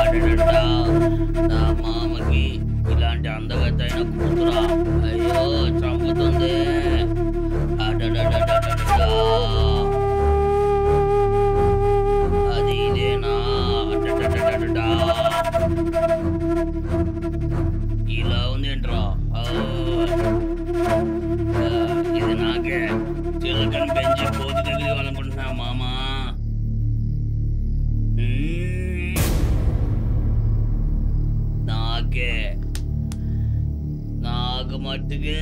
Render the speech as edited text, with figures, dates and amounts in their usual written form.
అడడడా, నా మామకి ఇలాంటి అందగత్తైన కూతురా? అయ్యో చంపుతుంది. అడడడడడడా, అది ఇదేనా? అడడడడడా, ఇలా ఉందేంట్రా? ఇది నాకే చిలకని పెంచి కోతి దగ్గర ఇవ్వాలనుకుంటున్నా మామా. నాకే నాకు మట్టుకే